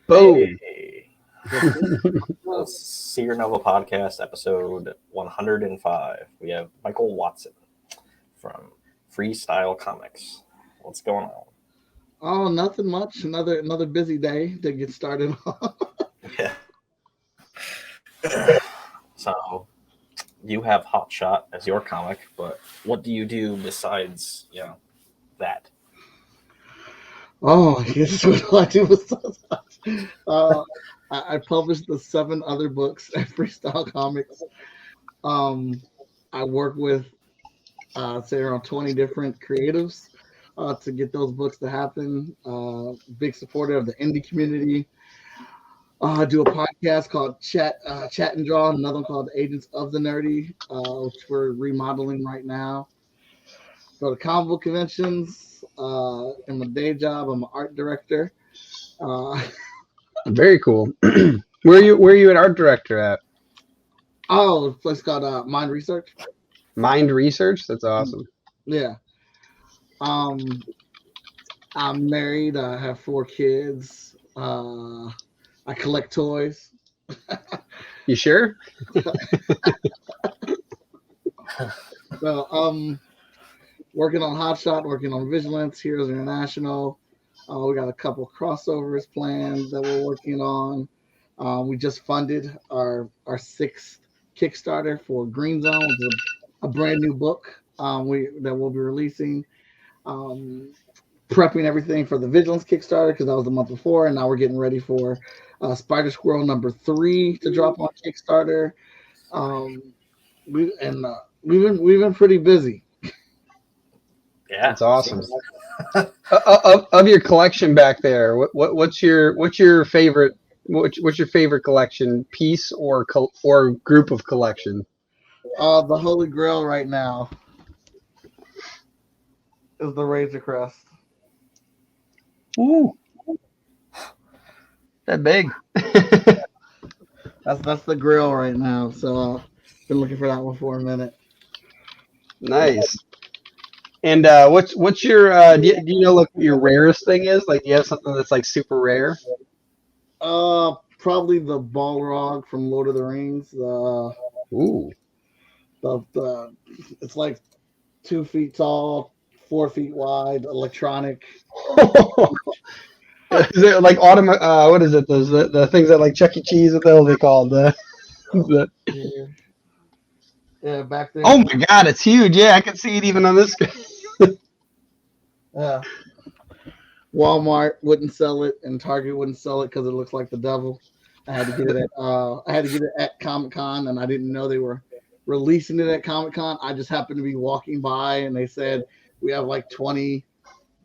Boom. Hey. SeerNova Podcast, episode 105. We have Michael Watson from Freestyle Comics. What's going on? Oh, nothing much. Another busy day to get started on. Yeah. So, you have Hotshot as your comic, but what do you do besides, that? Oh, yes, what do I do besides that? I published the 7 other books at Freestyle Comics. I work with, say, around 20 different creatives to get those books to happen. Big supporter of the indie community. I do a podcast called Chat and Draw, another one called Agents of the Nerdy, which we're remodeling right now. Go to comic book conventions. In my day job, I'm an art director. Very cool. Where are you an art director at? Oh, a place called Mind Research. Mind Research? That's awesome. Yeah. I'm married. I have 4 kids. I collect toys. You sure? So, working on Hotshot, working on Vigilance, Heroes International. We got a couple crossovers planned that we're working on. We just funded our 6th Kickstarter for Green Zone, which is a brand new book that we'll be releasing. Prepping everything for the Vigilance Kickstarter because that was the month before, and now we're getting ready for Spider Squirrel number 3 to drop on Kickstarter. We've been pretty busy. Yeah, that's awesome. Of your collection back there, what's your favorite collection piece or group of collection? The Holy Grail right now is the Razor Crest. Ooh, that big. That's the Grail right now. So been looking for that one for a minute. Nice. And what's your do you know what your rarest thing is? Like, do you have something that's like super rare? Probably the Balrog from Lord of the Rings. Ooh. It's like 2 feet tall, 4 feet wide, electronic. Is it like what is it? Those the things that like Chuck E. Cheese? What the hell are they called? Yeah, back there. Oh my God, it's huge! Yeah, I can see it even on this. Yeah. Walmart wouldn't sell it, and Target wouldn't sell it because it looks like the devil. I had to get it at Comic-Con, and I didn't know they were releasing it at Comic-Con. I just happened to be walking by, and they said we have like 20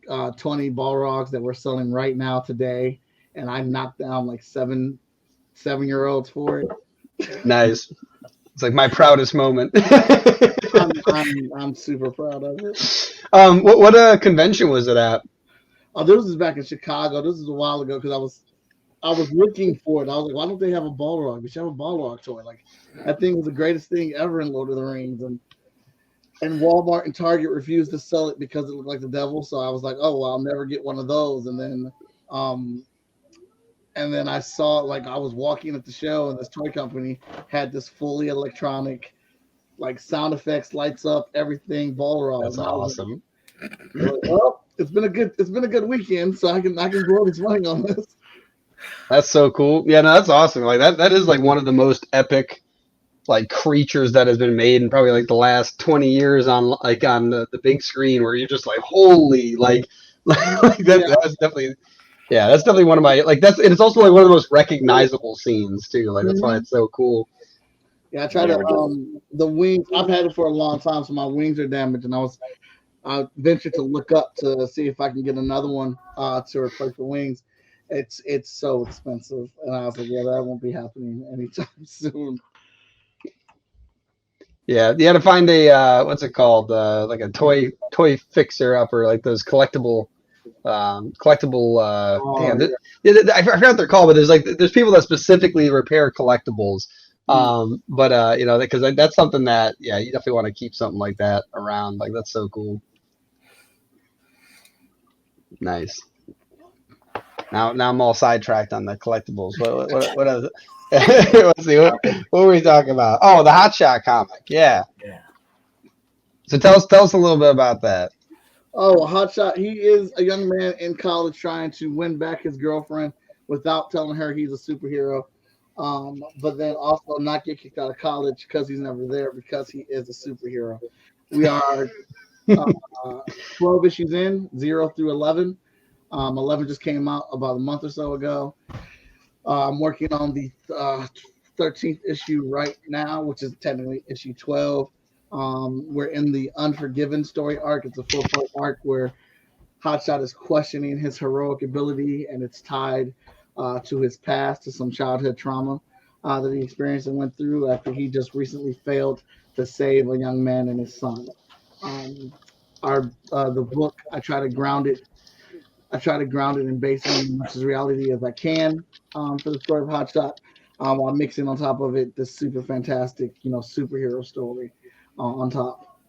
Balrogs that we're selling right now today, and I knocked down like 7-year-olds for it. Nice. It's like my proudest moment. I'm super proud of it. What convention was it at? Oh, this was back in Chicago. This was a while ago because I was looking for it. I was like, why don't they have a Balrog? We should have a Balrog toy. Like, that thing was the greatest thing ever in Lord of the Rings. And Walmart and Target refused to sell it because it looked like the devil. So I was like, oh, well, I'll never get one of those. And then I saw, like, I was walking at the show, and this toy company had this fully electronic, like, sound effects, lights up, everything, Balrog. That's awesome. Like, well, it's been a good weekend, so I can blow this money on this. That's so cool. Yeah, no, that's awesome. Like that is like one of the most epic like creatures that has been made in probably like the last 20 years on the big screen, where you're just like, holy, like that's definitely one of my, like, it's also like one of the most recognizable scenes too. Like that's why it's so cool. Yeah, I tried to the wings. I've had it for a long time, so my wings are damaged, and I ventured to look up to see if I can get another one to replace the wings. It's so expensive, and I was like, yeah, that won't be happening anytime soon. Yeah, you had to find a what's it called? Like a toy fixer upper, like those collectible. I forgot what they're called, but there's people that specifically repair collectibles. But because that's something that you definitely want to keep something like that around. Like, that's so cool. Nice. Now I'm all sidetracked on the collectibles. What are the, let's see, what were we talking about? Oh, the Hotshot comic. Yeah. Yeah. So tell us a little bit about that. Oh, Hotshot. He is a young man in college trying to win back his girlfriend without telling her he's a superhero. But then also not get kicked out of college because he's never there because he is a superhero. We are 12 issues in, 0 through 11. 11 just came out about a month or so ago. I'm working on the 13th issue right now, which is technically issue 12. We're in the Unforgiven story arc. It's a 4-part arc where Hotshot is questioning his heroic ability, and it's tied to his past, to some childhood trauma that he experienced and went through after he just recently failed to save a young man and his son. The book, I try to ground it and base it on as much as reality as I can for the story of Hotshot, while mixing on top of it this super fantastic, superhero story on top.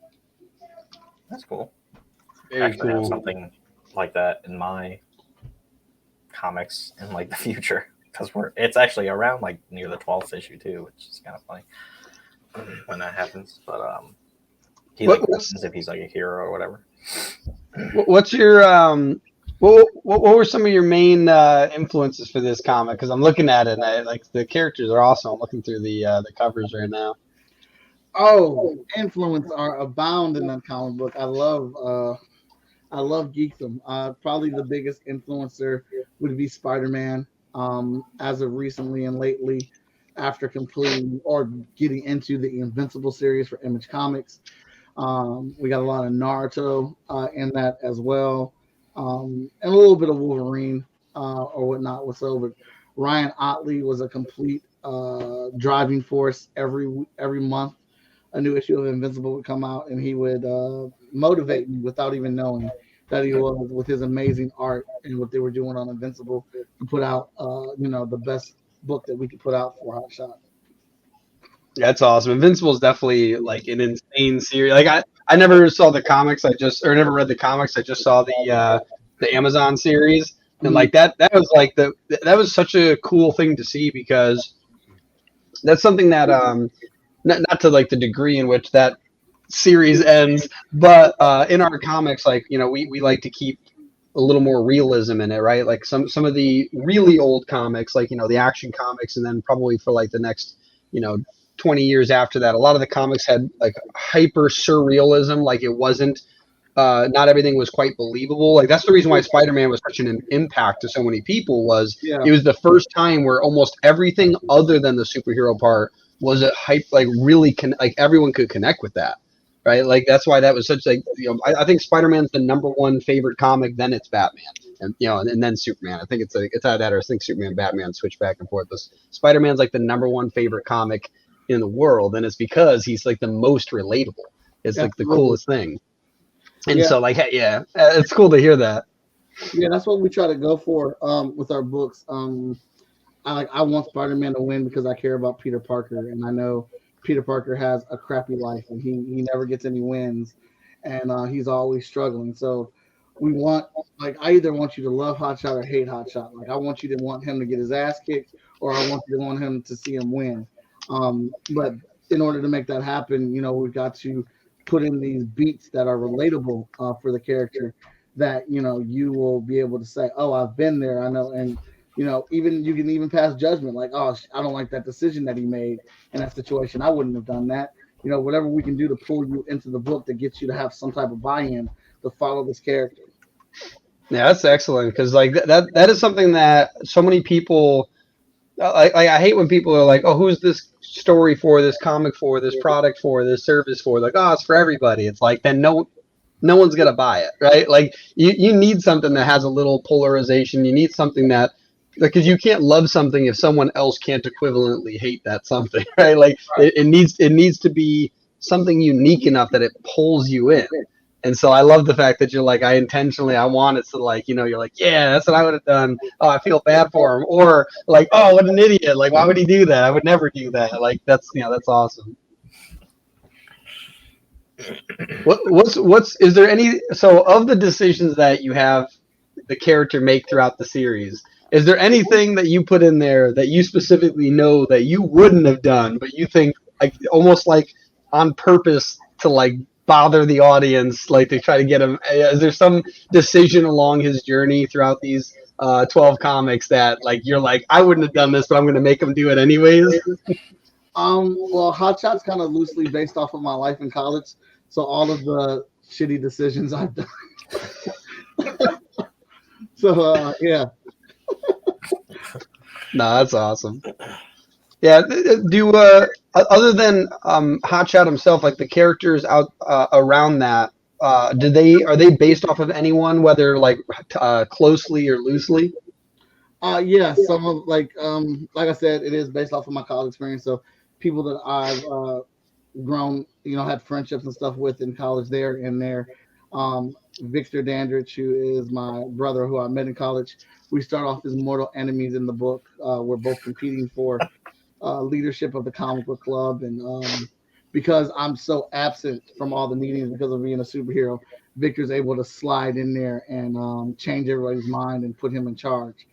That's cool. Very Actually, I have cool. something like that in my comics in like the future because it's actually around like near the 12th issue too, which is kind of funny when that happens. But he like questions if he's like a hero or whatever. What's your what were some of your main influences for this comic? Because I'm looking at it and the characters are awesome. I'm looking through the covers right now. Oh, influence are abound in that comic book. I love geekdom. Probably the biggest influencer would be Spider-Man. As of recently and lately, after completing or getting into the Invincible series for Image Comics, we got a lot of Naruto in that as well, and a little bit of Wolverine or whatnot. But Ryan Otley was a complete driving force. Every month a new issue of Invincible would come out, and he would motivate me without even knowing that he was, with his amazing art and what they were doing on Invincible, to put out the best book that we could put out for Hotshot. That's awesome. Invincible is definitely like an insane series. Like I never saw the comics. Never read the comics. I just saw the Amazon series, and like that was like that was such a cool thing to see, because that's something that not to like the degree in which that series ends, but in our comics, like we like to keep a little more realism in it, right? Like some of the really old comics, like the Action Comics, and then probably for like the next 20 years after that, a lot of the comics had like hyper surrealism. Like it wasn't not everything was quite believable. Like that's the reason why Spider-Man was such an impact to so many people. It was the first time where almost everything other than the superhero part was a hype, like really like everyone could connect with that, right? Like that's why that was such like I think Spider-Man's the number one favorite comic. Then it's Batman, and and then Superman. I think it's either that, or I think Superman, Batman switch back and forth. But Spider-Man's like the number one favorite comic in the world, and it's because he's like the most relatable. It's like the coolest thing. And so like it's cool to hear that. Yeah, that's what we try to go for with our books. I want Spider-Man to win because I care about Peter Parker, and I know Peter Parker has a crappy life, and he never gets any wins, and he's always struggling. So we want, like, I either want you to love Hotshot or hate Hotshot. Like I want you to want him to get his ass kicked, or I want you to want him to see him win. But in order to make that happen, we've got to put in these beats that are relatable for the character, that you will be able to say, oh, I've been there, I know. And even you can even pass judgment, like, oh, I don't like that decision that he made in that situation, I wouldn't have done that. Whatever we can do to pull you into the book that gets you to have some type of buy-in to follow this character. Yeah, that's excellent, because like that is something that so many people I hate when people are like, oh, who's this story for, this comic for, this product for, this service for? Like, oh, it's for everybody. It's like, then no one's gonna buy it, right? Like you need something that has a little polarization. You need something that, because you can't love something if someone else can't equivalently hate that something, right? Like it needs to be something unique enough that it pulls you in. And so I love the fact that you're like, I want it to, like, you're like, yeah, that's what I would have done. Oh, I feel bad for him. Or like, oh, what an idiot. Like, why would he do that? I would never do that. Like, that's awesome. Is there any, so of the decisions that you have the character make throughout the series, Is there anything that you put in there that you specifically know that you wouldn't have done, but you think like almost like on purpose to like bother the audience, like to try to get him? Is there some decision along his journey throughout these 12 comics that like you're like, I wouldn't have done this, but I'm going to make him do it anyways? Well, Hotshot's kind of loosely based off of my life in college, so all of the shitty decisions I've done. So yeah. No, that's awesome. Yeah, do other than Hotshot himself, like the characters out around that, are they based off of anyone, whether like closely or loosely? Yeah, some of like I said, it is based off of my college experience. So people that I've grown, had friendships and stuff with in college there and there. Victor Dandridge, who is my brother who I met in college. We start off as mortal enemies in the book. We're both competing for leadership of the comic book club. And because I'm so absent from all the meetings because of being a superhero, Victor's able to slide in there and change everybody's mind and put him in charge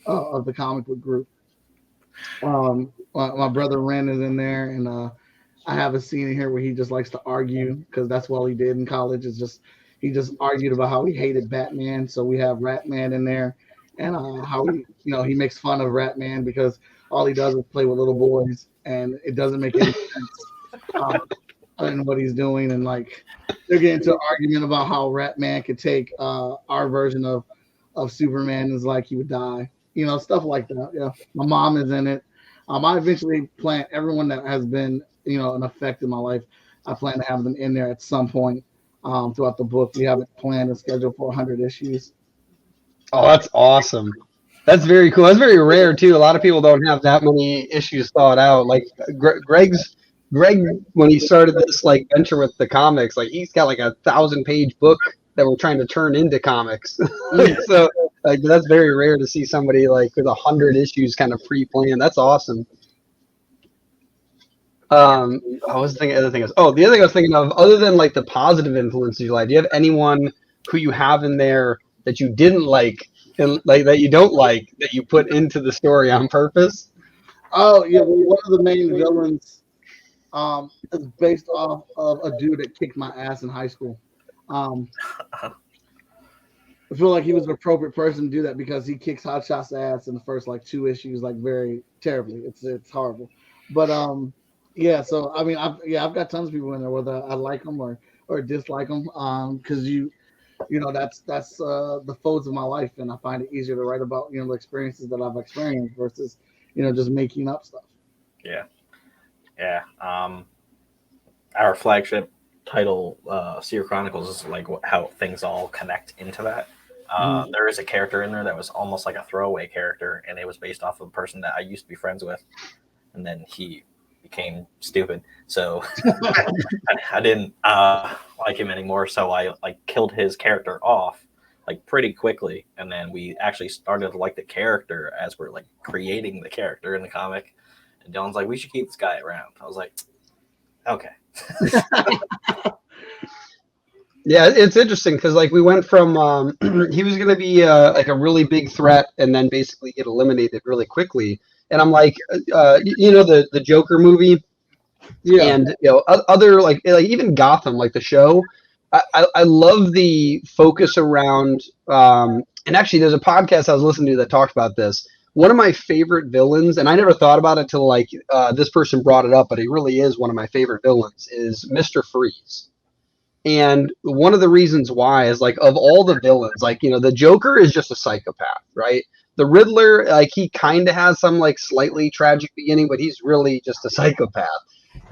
of the comic book group. My brother Ren is in there, and I have a scene in here where he just likes to argue because that's what he did in college. He just argued about how he hated Batman. So we have Ratman in there, and how he makes fun of Ratman because all he does is play with little boys, and it doesn't make any sense in what he's doing. And like they're getting into an argument about how Ratman could take our version of Superman is like he would die, stuff like that. Yeah, my mom is in it. I eventually plan everyone that has been an effect in my life. I plan to have them in there at some point throughout the book. We have it planned and scheduled for 100 issues. Oh, that's awesome. That's very cool. That's very rare too. A lot of people don't have that many issues thought out. Like Greg, when he started this like venture with the comics, like he's got like 1,000-page book that we're trying to turn into comics. So like that's very rare to see somebody like with 100 issues kind of pre-planned. That's awesome. I was thinking the other thing I was thinking of, other than like the positive influences you like, do you have anyone who you have in there that you didn't like and like that you don't like that you put into the story on purpose? Oh yeah, well, one of the main villains is based off of a dude that kicked my ass in high school. I feel like he was an appropriate person to do that because he kicks Hotshot's ass in the first like 2 issues, like very terribly. It's horrible, but yeah. So I mean, I've got tons of people in there whether I like them or dislike them, because that's the foes of my life, and I find it easier to write about the experiences that I've experienced versus just making up stuff. Yeah. Our flagship title, Seer Chronicles, is like how things all connect into that. There is a character in there that was almost like a throwaway character, and it was based off of a person that I used to be friends with, and then he became stupid, so I didn't like him anymore. So I like killed his character off like pretty quickly, and then we actually started to like the character as we're like creating the character in the comic. And Dylan's like, we should keep this guy around. I was like, okay. Yeah, it's interesting because like we went from he was going to be like a really big threat and then basically get eliminated really quickly. And I'm like, the Joker movie, and other like even Gotham, like the show. I love the focus around. And actually, there's a podcast I was listening to that talked about this. One of my favorite villains, and I never thought about it till like this person brought it up, but he really is one of my favorite villains, is Mr. Freeze. And one of the reasons why is like of all the villains, like the Joker is just a psychopath, right? The Riddler, like he kind of has some like slightly tragic beginning, but he's really just a psychopath.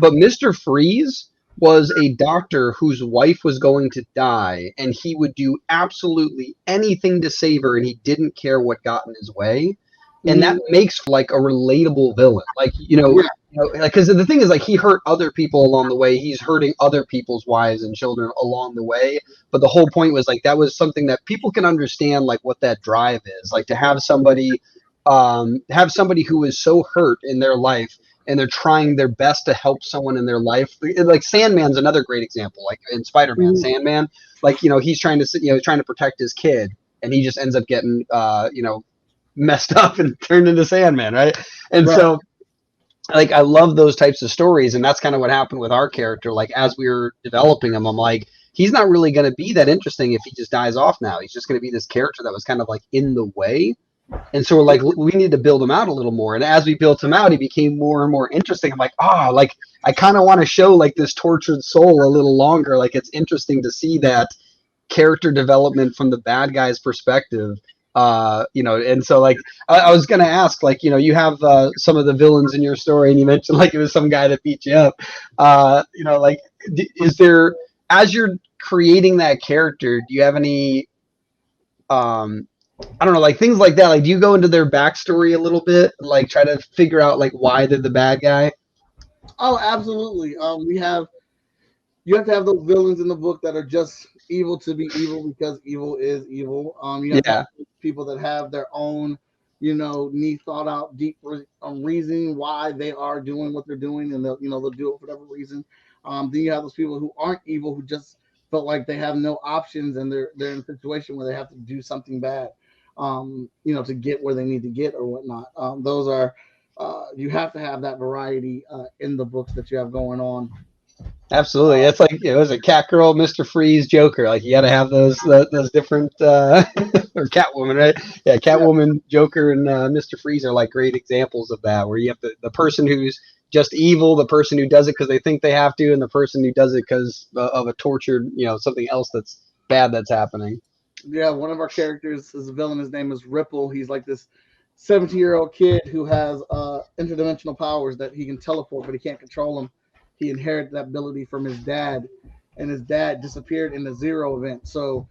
But Mr. Freeze was a doctor whose wife was going to die, and he would do absolutely anything to save her, and he didn't care what got in his way. And that makes like a relatable villain, like because the thing is like he hurt other people along the way. He's hurting other people's wives and children along the way. But the whole point was like that was something that people can understand, like what that drive is, like to have somebody who is so hurt in their life and they're trying their best to help someone in their life. Like Sandman's another great example, like in Spider-Man, Sandman, like he's trying to protect his kid, and he just ends up getting messed up and turned into Sandman, right? And Right. so like I love those types of stories, and that's kind of what happened with our character. Like as we were developing him, I'm like, he's not really going to be that interesting if he just dies off now. He's just going to be this character that was kind of like in the way. And so we're like, we need to build him out a little more. And as we built him out, he became more and more interesting. I'm like, like I kind of want to show like this tortured soul a little longer. Like it's interesting to see that character development from the bad guy's perspective. And so like I was gonna ask, like, you have some of the villains in your story, and you mentioned like it was some guy that beat you up. Like is there, as you're creating that character, do you have any I don't know, like things like that? Like, do you go into their backstory a little bit, like try to figure out like why they're the bad guy? Oh, absolutely. You have to have those villains in the book that are just evil to be evil because evil is evil. You have to have people that have their own, neat, thought out, deep reasoning why they are doing what they're doing, and they'll do it for whatever reason. Then you have those people who aren't evil, who just felt like they have no options, and they're in a situation where they have to do something bad, to get where they need to get or whatnot. Those are you have to have that variety in the books that you have going on. Absolutely. It's like, it was a Catgirl, Mr. Freeze, Joker. Like you got to have those different or Catwoman, right? Yeah, Catwoman, Joker, and Mr. Freeze are like great examples of that, where you have the person who's just evil, the person who does it because they think they have to, and the person who does it because of a tortured, something else that's bad that's happening. Yeah, one of our characters is a villain. His name is Ripple. He's like this 17-year-old kid who has interdimensional powers that he can teleport, but he can't control them. He inherited that ability from his dad, and his dad disappeared in the Zero event. So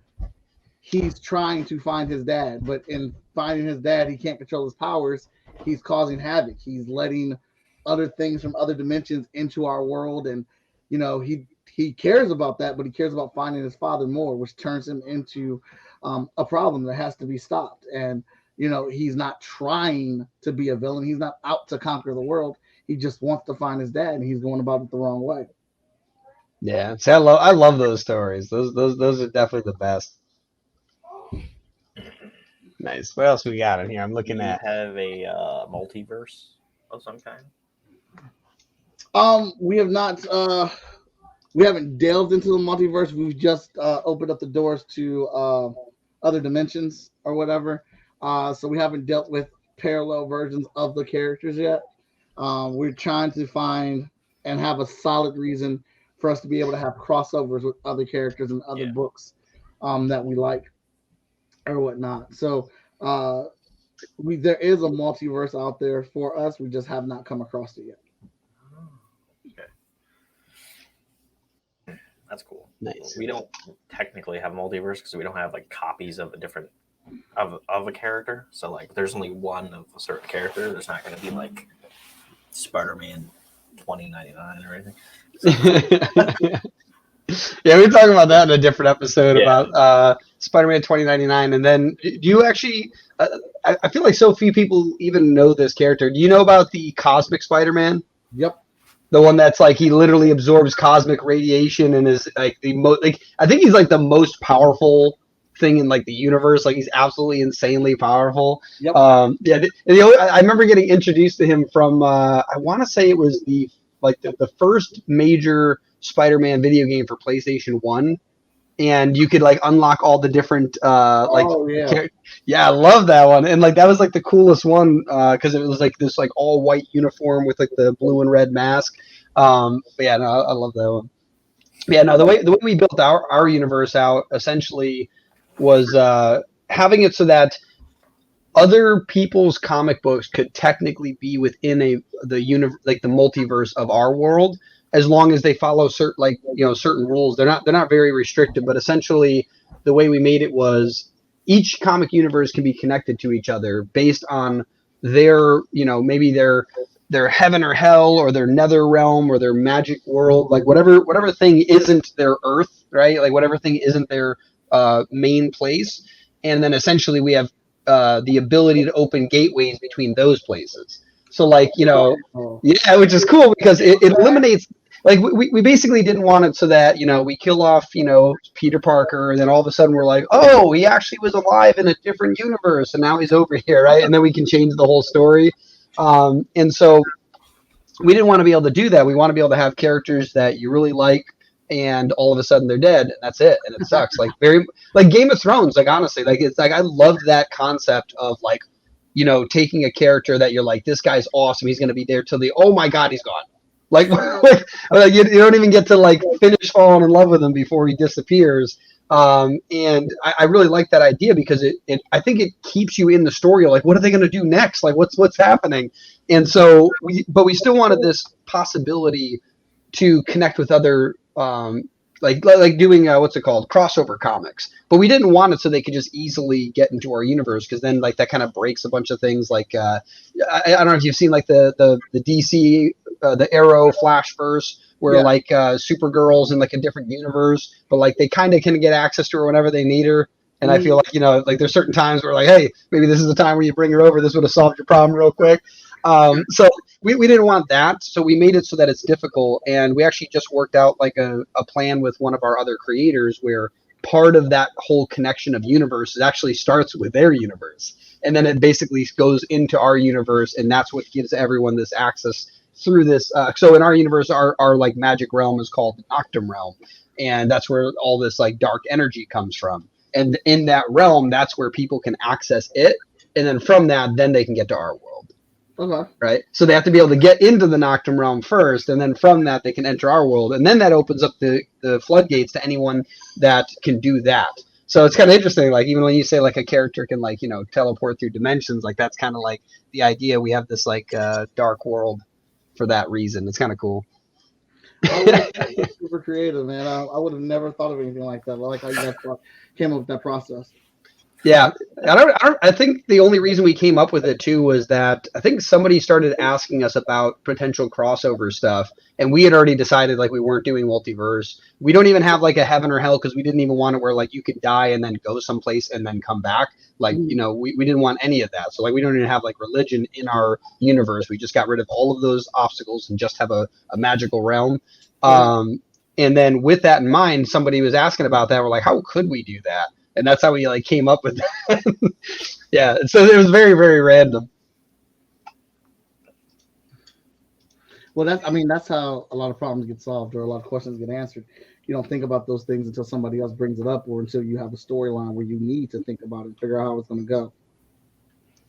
he's trying to find his dad, but in finding his dad, he can't control his powers. He's causing havoc. He's letting other things from other dimensions into our world, and he cares about that, but he cares about finding his father more, which turns him into a problem that has to be stopped. And he's not trying to be a villain. He's not out to conquer the world. He just wants to find his dad, and he's going about it the wrong way. Yeah, see, I love those stories. Those are definitely the best. Nice. What else we got in here? I'm looking at. Have a multiverse of some kind. We have not. We haven't delved into the multiverse. We've just opened up the doors to other dimensions or whatever. So we haven't dealt with parallel versions of the characters yet. We're trying to find and have a solid reason for us to be able to have crossovers with other characters and other books that we like or whatnot. So there is a multiverse out there for us. We just have not come across it yet. That's cool. Nice. We don't technically have multiverse because we don't have like copies of a different of a character. So like, there's only one of a certain character. There's not going to be like Spider-Man 2099 or anything. Yeah, we were talking about that in a different episode about Spider-Man 2099. And then, do you actually? I feel like so few people even know this character. Do you know about the Cosmic Spider-Man? Yep. The one that's like he literally absorbs cosmic radiation and is like the most. Like I think he's like the most powerful thing in like the universe. Like he's absolutely insanely powerful. Yep. I remember getting introduced to him from I want to say it was the first major Spider-Man video game for PlayStation 1, and you could like unlock all the different I love that one. And like that was like the coolest one because it was like this like all white uniform with like the blue and red mask. I love that one. Yeah, no, the way we built our universe out essentially was having it so that other people's comic books could technically be within the multiverse of our world, as long as they follow certain rules. They're not very restricted, but essentially the way we made it was each comic universe can be connected to each other based on their, maybe their heaven or hell or their nether realm or their magic world, like whatever thing isn't their Earth, right? Like whatever thing isn't their main place. And then essentially we have the ability to open gateways between those places. So like, which is cool because it eliminates like we basically didn't want it so that, you know, we kill off, you know, Peter Parker, and then all of a sudden we're like, oh, he actually was alive in a different universe and now he's over here, right? And then we can change the whole story. And so we didn't want to be able to do that. We want to be able to have characters that you really like, and all of a sudden they're dead, and that's it, and it sucks. Like very like Game of Thrones. Like honestly, like it's like I love that concept of like, you know, taking a character that you're like, this guy's awesome. He's gonna be there till the oh my god, he's gone. Like, you don't even get to like finish falling in love with him before he disappears. And I really like that idea because it I think it keeps you in the story. Like, what are they going to do next? Like, what's happening? And so we still wanted this possibility to connect with other, like doing what's it called, crossover comics. But we didn't want it so they could just easily get into our universe, because then like that kind of breaks a bunch of things. Like I don't know if you've seen like the DC the Arrow Flash verse, where like Supergirl's in like a different universe, but like they kind of can get access to her whenever they need her. And I feel like, you know, like there's certain times where like, hey, maybe this is the time where you bring her over. This would have solved your problem real quick. So we didn't want that. So we made it so that it's difficult. And we actually just worked out like a plan with one of our other creators where part of that whole connection of universes actually starts with their universe. And then it basically goes into our universe. And that's what gives everyone this access through this. So in our universe, our like magic realm is called the Noctum realm. And that's where all this like dark energy comes from. And in that realm, that's where people can access it. And then from that, then they can get to our world. Okay. Right. So they have to be able to get into the Noctum realm first. And then from that, they can enter our world. And then that opens up the floodgates to anyone that can do that. So it's kind of interesting. Like, even when you say like a character can like, you know, teleport through dimensions, like that's kind of like the idea. We have this like dark world for that reason. It's kind of cool. Super creative, man. I would have never thought of anything like that. I like how you guys came up with that process. Yeah, I think the only reason we came up with it too was that I think somebody started asking us about potential crossover stuff, and we had already decided like we weren't doing multiverse. We don't even have like a heaven or hell, because we didn't even want it where like you could die and then go someplace and then come back. Like, you know, we didn't want any of that. So like we don't even have like religion in our universe. We just got rid of all of those obstacles and just have a magical realm. And then with that in mind, somebody was asking about that. We're like, how could we do that? And that's how we like came up with that. Yeah, so it was very, very random. Well, that's how a lot of problems get solved, or a lot of questions get answered. You don't think about those things until somebody else brings it up, or until you have a storyline where you need to think about it and figure out how it's going to go.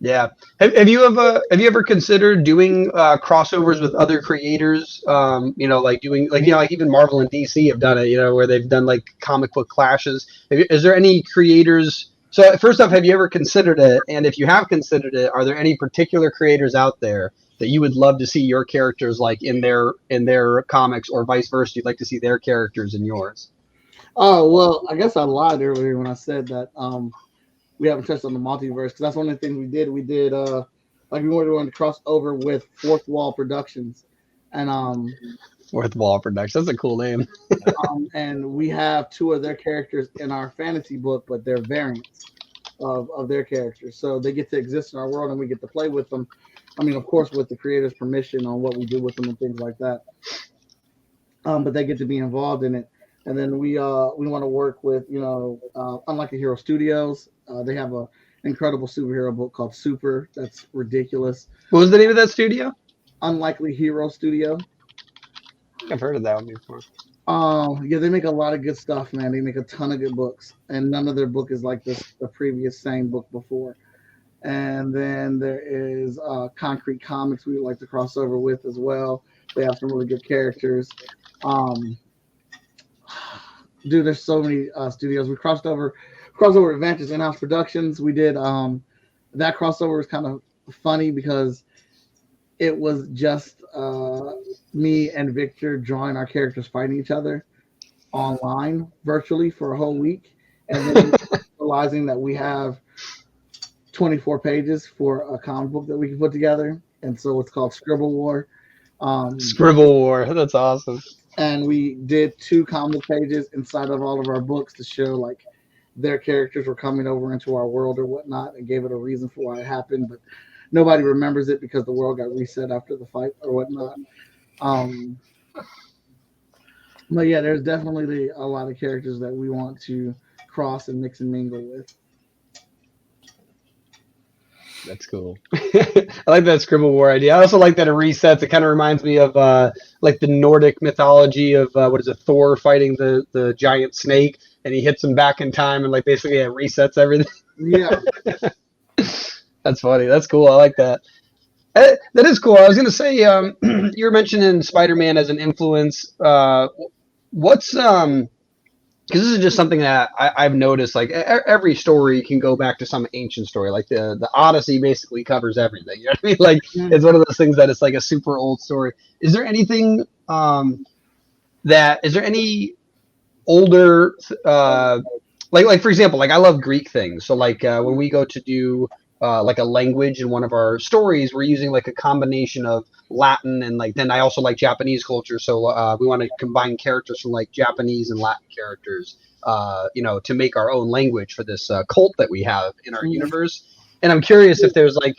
Yeah. Have you ever considered doing crossovers with other creators? You know, like doing like, you know, like even Marvel and DC have done it, you know, where they've done like comic book clashes. Is there any creators? So first off, have you ever considered it? And if you have considered it, are there any particular creators out there that you would love to see your characters like in their comics, or vice versa? You'd like to see their characters in yours? Oh, well, I guess I lied earlier when I said that we haven't touched on the multiverse, because that's one of the things we did. We did like we wanted to cross over with Fourth Wall Productions, and Fourth Wall Productions. That's a cool name. And we have two of their characters in our fantasy book, but they're variants of their characters, so they get to exist in our world and we get to play with them. I mean, of course, with the creator's permission on what we do with them and things like that. But they get to be involved in it. And then we want to work with, you know, Unlikely Hero Studios. They have an incredible superhero book called Super. That's ridiculous. What was the name of that studio? Unlikely Hero Studio. I've heard of that one before. Yeah, they make a lot of good stuff, man. They make a ton of good books, and none of their book is like the previous same book before. And then there is Concrete Comics we would like to cross over with as well. They have some really good characters. Dude, there's so many studios. We crossed over Adventures In-House Productions. We did that crossover was kind of funny because it was just me and Victor drawing our characters fighting each other online virtually for a whole week, and then realizing that we have 24 pages for a comic book that we can put together, and so it's called Scribble War. Scribble War, that's awesome. And we did 2 comic pages inside of all of our books to show like their characters were coming over into our world or whatnot, and gave it a reason for why it happened, but nobody remembers it because the world got reset after the fight or whatnot. But yeah, there's definitely a lot of characters that we want to cross and mix and mingle with. That's cool. I like that Scribble War idea. I also like that it resets. It kind of reminds me of like the Nordic mythology of what is it, Thor fighting the giant snake, and he hits him back in time, and like basically it resets everything. Yeah. That's funny. That's cool. I like that. That is cool. I was gonna say, you were mentioning Spider-Man as an influence. What's because this is just something that I've noticed. Like every story can go back to some ancient story. Like the Odyssey basically covers everything. You know what I mean? Like it's one of those things that it's like a super old story. Is there anything is there any older like for example, like I love Greek things. So like when we go to do like a language in one of our stories, we're using like a combination of Latin and like then I also like Japanese culture, so we want to combine characters from like Japanese and Latin characters, to make our own language for this cult that we have in our universe. And I'm curious if there's like,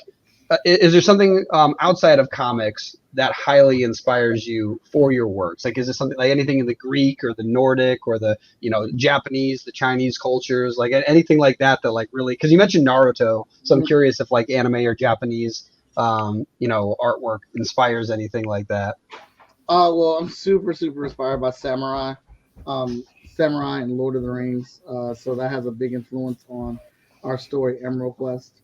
is there something outside of comics that highly inspires you for your works? Like, is it something like anything in the Greek or the Nordic or the Japanese, the Chinese cultures, like anything like that like really? Because you mentioned Naruto, so I'm curious if like anime or Japanese artwork inspires anything like that. Well, I'm super inspired by Samurai and Lord of the Rings. So that has a big influence on our story, Emerald Quest.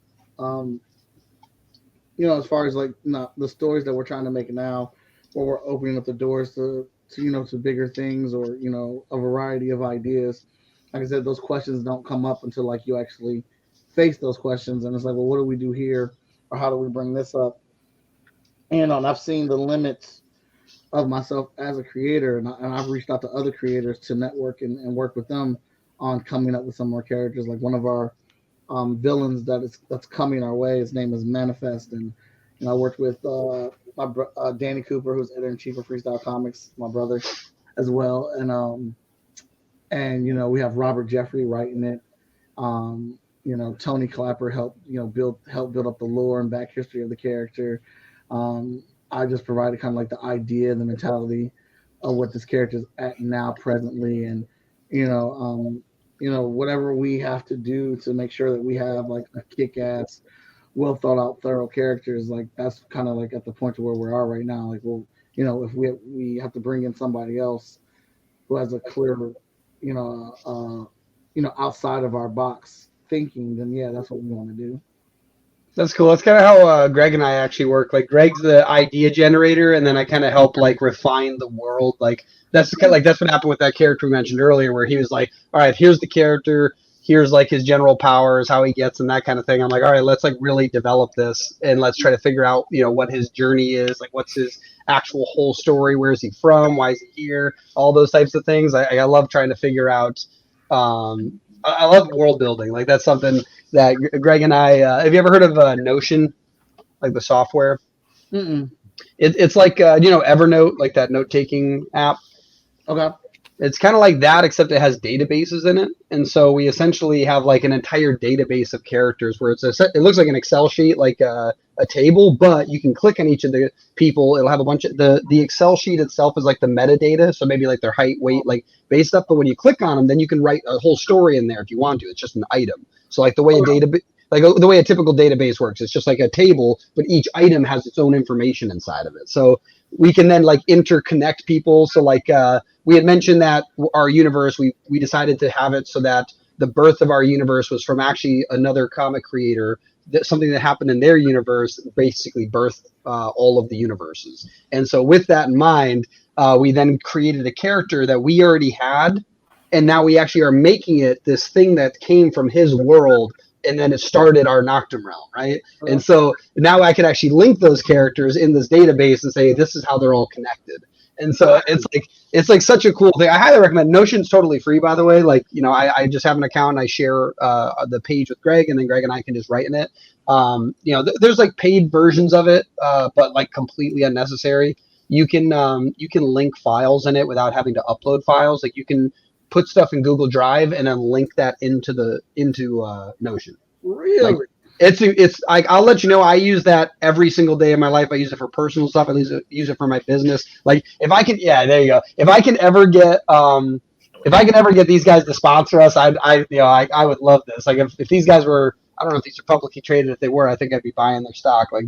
As far as like the stories that we're trying to make now, where we're opening up the doors to bigger things or a variety of ideas. Like I said, those questions don't come up until like you actually face those questions, and it's like, well, what do we do here, or how do we bring this up? And I've seen the limits of myself as a creator, and I've reached out to other creators to network and work with them on coming up with some more characters. Like one of our villains that's coming our way, his name is Manifest, and I worked with Danny Cooper, who's editor-in-chief of Freestyle Comics, my brother as well, and we have Robert Jeffrey writing it. Tony Clapper helped build up the lore and back history of the character. I just provided kind of like the idea, the mentality of what this character is at now presently, and whatever we have to do to make sure that we have like a kick-ass, well thought out, thorough characters. Like that's kind of like at the point to where we are right now. Like, well, if we have to bring in somebody else who has a clear, outside of our box thinking, then yeah, that's what we want to do. That's cool. That's kind of how Greg and I actually work. Like Greg's the idea generator, and then I kind of help like refine the world. Like that's kind of like that's what happened with that character we mentioned earlier, where he was like, "All right, here's the character. Here's like his general powers, how he gets, and that kind of thing." I'm like, "All right, let's like really develop this, and let's try to figure out what his journey is. Like, what's his actual whole story? Where is he from? Why is he here? All those types of things. I love trying to figure out. I love world building. Like that's something that Greg and I. Have you ever heard of Notion, like the software? It's like Evernote, like that note taking app. Okay. It's kind of like that, except it has databases in it, and so we essentially have like an entire database of characters where it looks like an Excel sheet, like a table, but you can click on each of the people. It'll have a bunch of the Excel sheet itself is like the metadata, so maybe like their height, weight, like base stuff. But when you click on them, then you can write a whole story in there if you want to. It's just an item. So like the way the way a typical database works, it's just like a table, but each item has its own information inside of it. So we can then like interconnect people. So like we had mentioned that our universe, we decided to have it so that the birth of our universe was from actually another comic creator, something that happened in their universe basically birthed all of the universes. And so with that in mind, we then created a character that we already had, and now we actually are making it this thing that came from his world, and then it started our Noctum realm, right? And so now I can actually link those characters in this database and say, this is how they're all connected. And so it's like such a cool thing. I highly recommend. Notion's totally free, by the way. Like, I just have an account and I share the page with Greg, and then Greg and I can just write in it. There's like paid versions of it, but like completely unnecessary. You can link files in it without having to upload files. Like you can put stuff in Google Drive and then link that into Notion. Really? It's like, I'll let you know, I use that every single day of my life. I use it for personal stuff. I use it for my business. Like if I can, yeah, there you go. If I can ever get these guys to sponsor us, I would love this. Like if these guys were, I don't know if these are publicly traded. If they were, I think I'd be buying their stock. I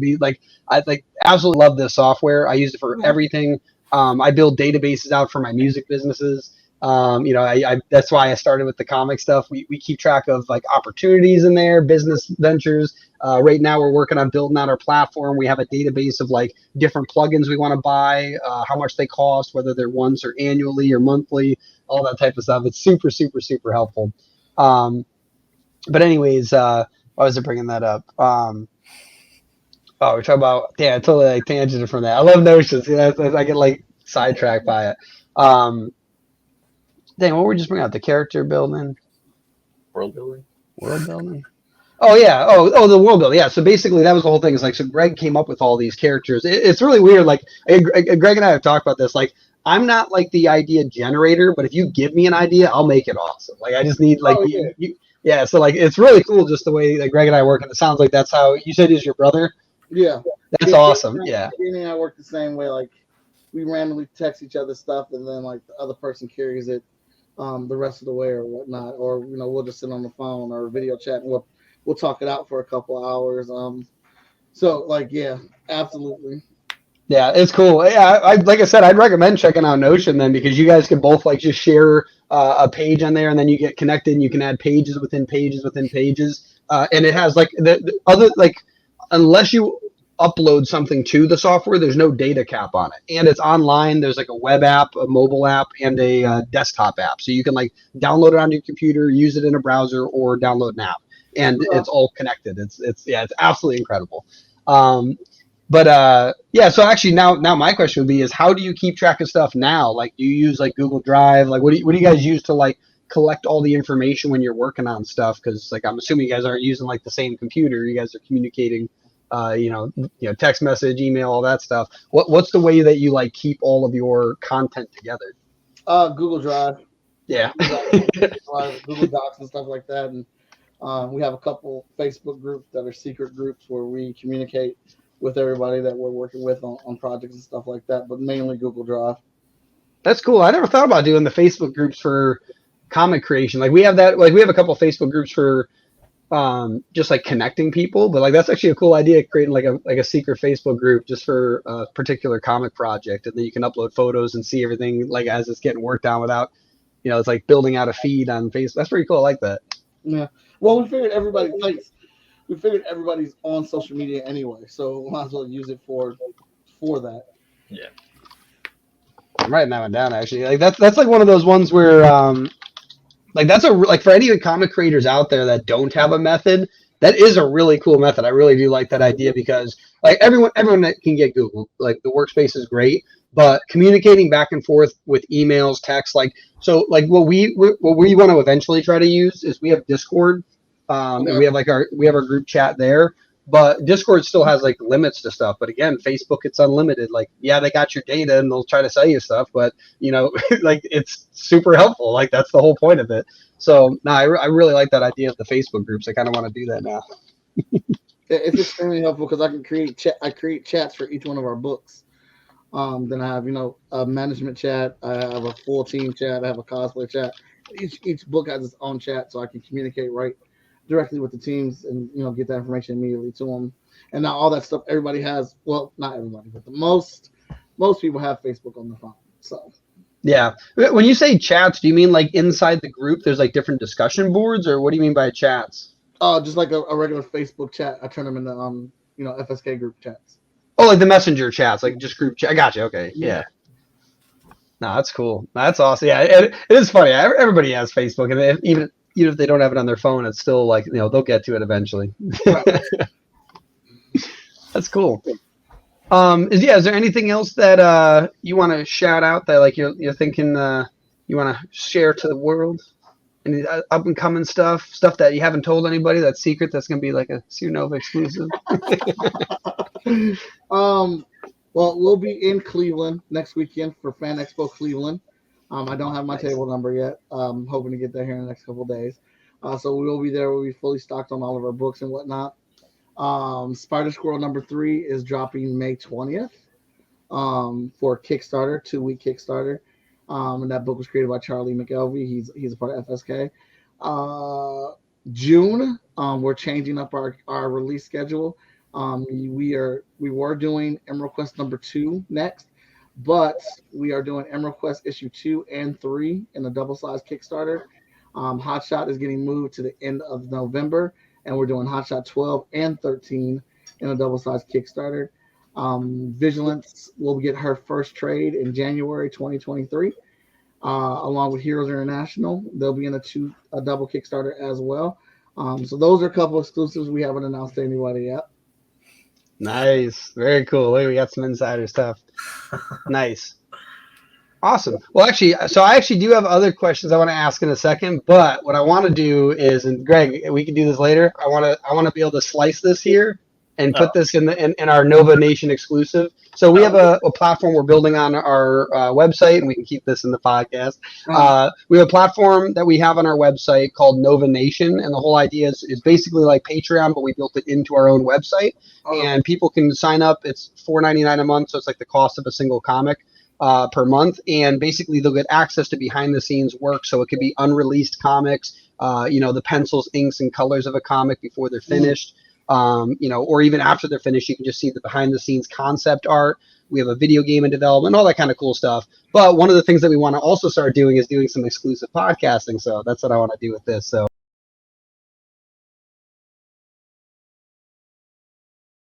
absolutely love this software. I use it for everything. I build databases out for my music businesses. That's why I started with the comic stuff. We keep track of like opportunities in there, business ventures. Right now we're working on building out our platform. We have a database of like different plugins we want to buy, how much they cost, whether they're once or annually or monthly, all that type of stuff. It's super, super, super helpful. But anyways, why was I bringing that up? We're talking about, I totally like tangented from that. I love Notions. I get like sidetracked by it. What were we just bringing up? The character building? World building? World building? Oh, yeah. Oh, the world building. Yeah. So basically, that was the whole thing. It's like, so Greg came up with all these characters. It's really weird. Like, Greg and I have talked about this. Like, I'm not like the idea generator, but if you give me an idea, I'll make it awesome. Like, I just need like, so like, it's really cool just the way that Greg and I work. And it sounds like that's how you said is your brother. Yeah. That's awesome. Yeah. Danny and I work the same way. Like, we randomly text each other stuff, and then like the other person carries it the rest of the way or whatnot, or we'll just sit on the phone or video chat and we'll talk it out for a couple hours. So like, yeah, absolutely. Yeah, it's cool. Yeah, like I said, I'd recommend checking out Notion then, because you guys can both like just share a page on there, and then you get connected and you can add pages within pages within pages. And it has like the other, like, unless you upload something to the software, there's no data cap on it, and it's online. There's like a web app, a mobile app, and a desktop app, so you can like download it on your computer, use it in a browser, or download an app, and it's all connected. It's absolutely incredible. So actually now my question would be is, how do you keep track of stuff now? Like, do you use like Google Drive? Like, what do you guys use to like collect all the information when you're working on stuff? Because like, I'm assuming you guys aren't using like the same computer. You guys are communicating text message, email, all that stuff. What's the way that you like keep all of your content together? Google Drive. Yeah. Google Docs and stuff like that. And we have a couple Facebook groups that are secret groups where we communicate with everybody that we're working with on projects and stuff like that, but mainly Google Drive. That's cool. I never thought about doing the Facebook groups for comic creation. Like we have that, like we have a couple of Facebook groups for just like connecting people, but like that's actually a cool idea, creating like a secret Facebook group just for a particular comic project, and then you can upload photos and see everything like as it's getting worked on without, it's like building out a feed on Facebook. That's pretty cool. I like that. Yeah. Well, we figured everybody's on social media anyway, so we might as well use it for that. Yeah. I'm writing that one down actually. Like that's like one of those ones where like that's for any comic creators out there that don't have a method, that is a really cool method. I really do like that idea, because like everyone that can get Google, like the workspace is great, but communicating back and forth with emails, text, what we want to eventually try to use is we have Discord, and we have our group chat there. But Discord still has like limits to stuff. But again, Facebook, it's unlimited. Like, yeah, they got your data and they'll try to sell you stuff, but like it's super helpful. Like that's the whole point of it. So no, I really like that idea of the Facebook groups. I kind of want to do that now. It's extremely helpful because I can create chats for each one of our books. Then I have a management chat. I have a full team chat. I have a cosplay chat. Each book has its own chat, so I can communicate right directly with the teams and get that information immediately to them. And now all that stuff everybody has, well, not everybody, but most people have Facebook on their phone. So yeah, when you say chats, do you mean like inside the group there's like different discussion boards, or what do you mean by chats? Just like a regular Facebook chat. I turn them into FSK group chats. Oh, like the messenger chats, like just group chat. I got you. Okay. Yeah. No, that's cool. That's awesome. Yeah, it is funny. Everybody has Facebook, and even if they don't have it on their phone, it's still like, they'll get to it eventually. That's cool. Is there anything else that you want to shout out that like you're thinking you want to share to the world? Any up and coming stuff that you haven't told anybody, that's secret, that's gonna be like a SeerNova exclusive? Well, we'll be in Cleveland next weekend for Fan Expo Cleveland. I don't have my table number yet. I'm hoping to get there here in the next couple of days. So we will be there. We'll be fully stocked on all of our books and whatnot. Spider Squirrel number 3 is dropping May 20th for Kickstarter, 2-week Kickstarter. And that book was created by Charlie McElvey. He's a part of FSK. June, we're changing up our release schedule. We were doing Emerald Quest number 2 next, but we are doing Emerald Quest issue 2 and 3 in a double-sized Kickstarter. Hotshot is getting moved to the end of November, and we're doing Hotshot 12 and 13 in a double-sized Kickstarter. Vigilance will get her first trade in January 2023, along with Heroes International. They'll be in a double Kickstarter as well. So those are a couple exclusives we haven't announced to anybody yet. Nice. Very cool. Look, we got some insider stuff. Nice. Awesome. Well, actually, so I actually do have other questions I want to ask in a second, but what I want to do is, and Greg, we can do this later. I want to be able to slice this here and put this in our Nova Nation exclusive. So we have a platform we're building on our website, and we can keep this in the podcast. We have a platform that we have on our website called Nova Nation, and the whole idea is basically like Patreon, but we built it into our own website, and people can sign up. It's $4.99 a month, so it's like the cost of a single comic per month, and basically they'll get access to behind the scenes work. So it could be unreleased comics, the pencils, inks, and colors of a comic before they're finished. Or even after they're finished, you can just see the behind the scenes concept art. We have a video game in development, all that kind of cool stuff. But one of the things that we want to also start doing is doing some exclusive podcasting. So that's what I want to do with this. So